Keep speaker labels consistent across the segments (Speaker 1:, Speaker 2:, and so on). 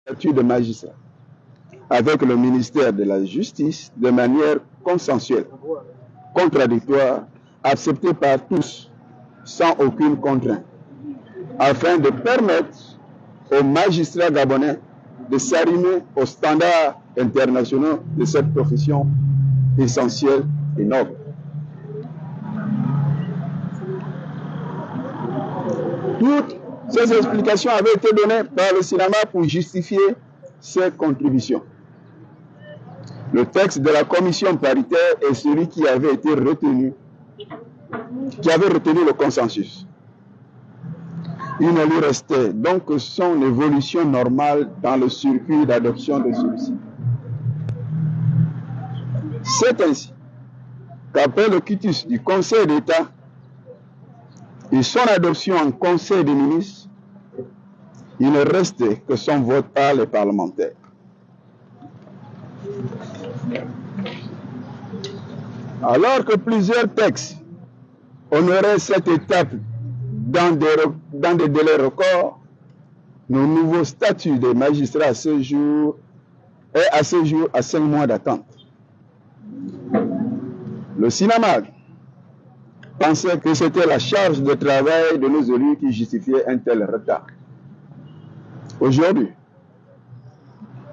Speaker 1: statut de magistrat avec le ministère de la Justice de manière consensuelle, contradictoire, acceptée par tous, sans aucune contrainte, afin de permettre aux magistrats gabonais de s'arrimer aux standards internationaux de cette profession essentielle et noble. Toutes ces explications avaient été données par le cinéma pour justifier ces contributions. Le texte de la commission paritaire est celui qui avait été retenu, qui avait retenu le consensus. Il ne lui restait donc que son évolution normale dans le circuit d'adoption de celui-ci. C'est ainsi qu'après le quitus du Conseil d'État et son adoption en Conseil des ministres, il ne restait que son vote par les parlementaires. Alors que plusieurs textes honoraient cette étape dans des délais records, nos nouveaux statuts des magistrats à ce jour à 5 mois d'attente. Le CINAMAG pensait que c'était la charge de travail de nos élus qui justifiait un tel retard. Aujourd'hui,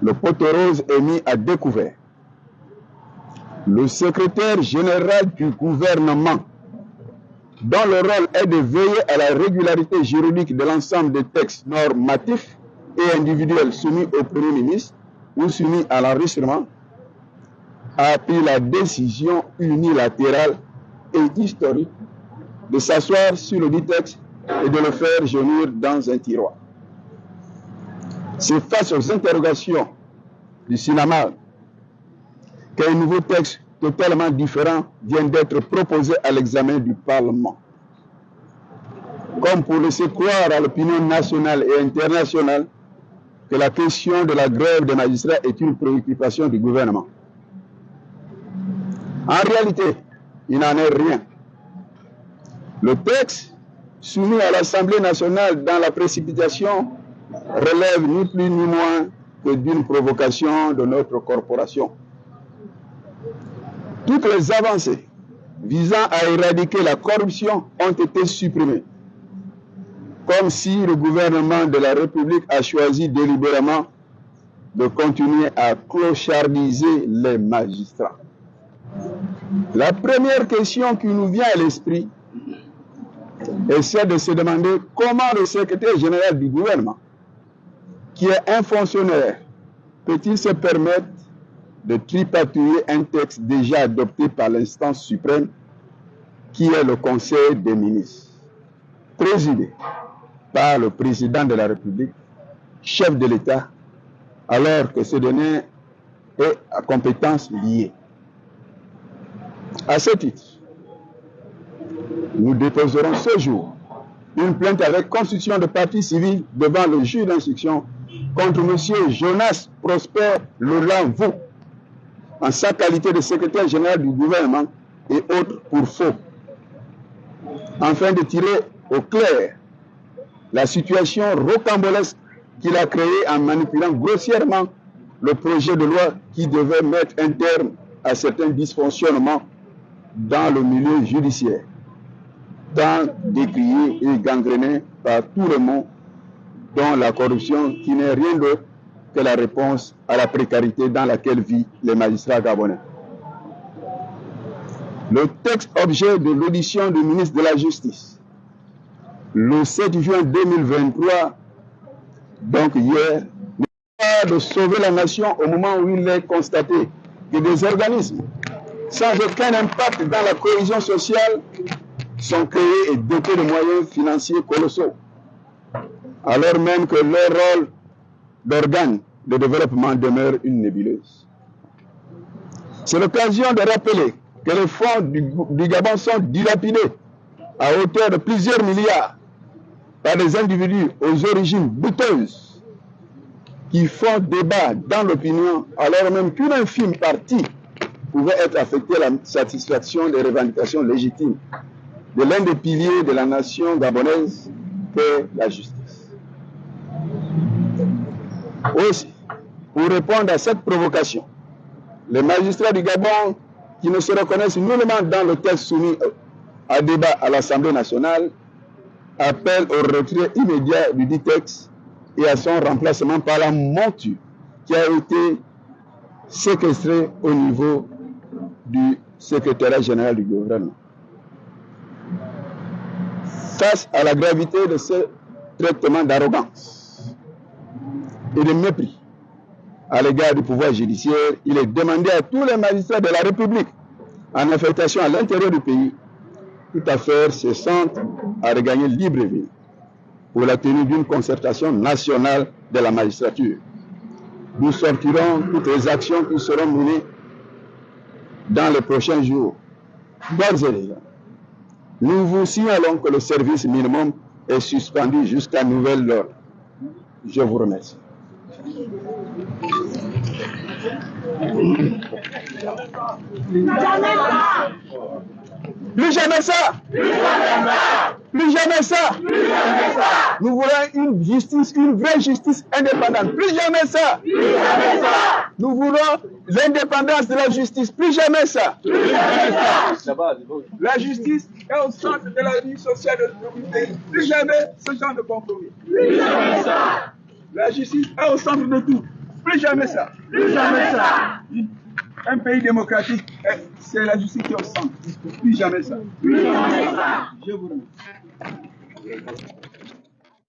Speaker 1: le poteau rose est mis à découvert. Le secrétaire général du gouvernement, dont le rôle est de veiller à la régularité juridique de l'ensemble des textes normatifs et individuels soumis au Premier ministre ou soumis à l'enregistrement, a pris la décision unilatérale et historique de s'asseoir sur le dit texte et de le faire jaunir dans un tiroir. C'est face aux interrogations du CINAMAG qu'un nouveau texte totalement différent vient d'être proposé à l'examen du Parlement. Comme pour laisser croire à l'opinion nationale et internationale que la question de la grève des magistrats est une préoccupation du gouvernement. En réalité, il n'en est rien. Le texte soumis à l'Assemblée nationale dans la précipitation relève ni plus ni moins que d'une provocation de notre corporation. Toutes les avancées visant à éradiquer la corruption ont été supprimées, comme si le gouvernement de la République a choisi délibérément de continuer à clochardiser les magistrats. La première question qui nous vient à l'esprit est celle de se demander comment le secrétaire général du gouvernement, qui est un fonctionnaire, peut-il se permettre de tripatouiller un texte déjà adopté par l'instance suprême qui est le Conseil des ministres, présidé par le président de la République, chef de l'État, alors que ce dernier est à compétences liées. À ce titre, nous déposerons ce jour une plainte avec constitution de partie civile devant le juge d'instruction contre M. Jonas Prosper Laurent-Vaux, en sa qualité de secrétaire général du gouvernement et autres pour faux, afin de tirer au clair la situation rocambolesque qu'il a créée en manipulant grossièrement le projet de loi qui devait mettre un terme à certains dysfonctionnements dans le milieu judiciaire, tant décrié et gangréné par tout le monde, dont la corruption qui n'est rien d'autre que la réponse à la précarité dans laquelle vivent les magistrats gabonais. Le texte objet de l'audition du ministre de la Justice, le 7 juin 2023, donc hier, n'est pas de sauver la nation au moment où il est constaté que des organismes sans aucun impact dans la cohésion sociale sont créés et dotés de moyens financiers colossaux, alors même que leur rôle d'organe de développement demeure une nébuleuse. C'est l'occasion de rappeler que les fonds du Gabon sont dilapidés à hauteur de plusieurs milliards par des individus aux origines douteuses qui font débat dans l'opinion alors même qu'une infime partie pouvait être affectée à la satisfaction des revendications légitimes de l'un des piliers de la nation gabonaise qu'est la justice. Aussi, pour répondre à cette provocation, les magistrats du Gabon qui ne se reconnaissent nullement dans le texte soumis à débat à l'Assemblée nationale appellent au retrait immédiat du dit texte et à son remplacement par la monture qui a été séquestrée au niveau du secrétariat général du gouvernement. Face à la gravité de ce traitement d'arrogance et de mépris à l'égard du pouvoir judiciaire, il est demandé à tous les magistrats de la République en affectation à l'intérieur du pays, toute affaire cessante à regagner libre vie pour la tenue d'une concertation nationale de la magistrature. Nous sortirons toutes les actions qui seront menées dans les prochains jours. D'ores et déjà, nous vous signalons que le service minimum est suspendu jusqu'à nouvel ordre. Je vous remercie. Plus jamais ça! Plus jamais ça! Nous voulons une justice, une vraie justice indépendante. Plus jamais ça! Nous voulons l'indépendance de la justice. Plus jamais ça! La justice est au centre de la vie sociale de notre pays. Plus jamais ce genre de compromis. Plus jamais ça! La justice est au centre de tout. Plus jamais ça! Plus jamais ça! Un pays démocratique, c'est la justice qui est au centre. Plus jamais ça. Plus jamais ça. Je vous remercie.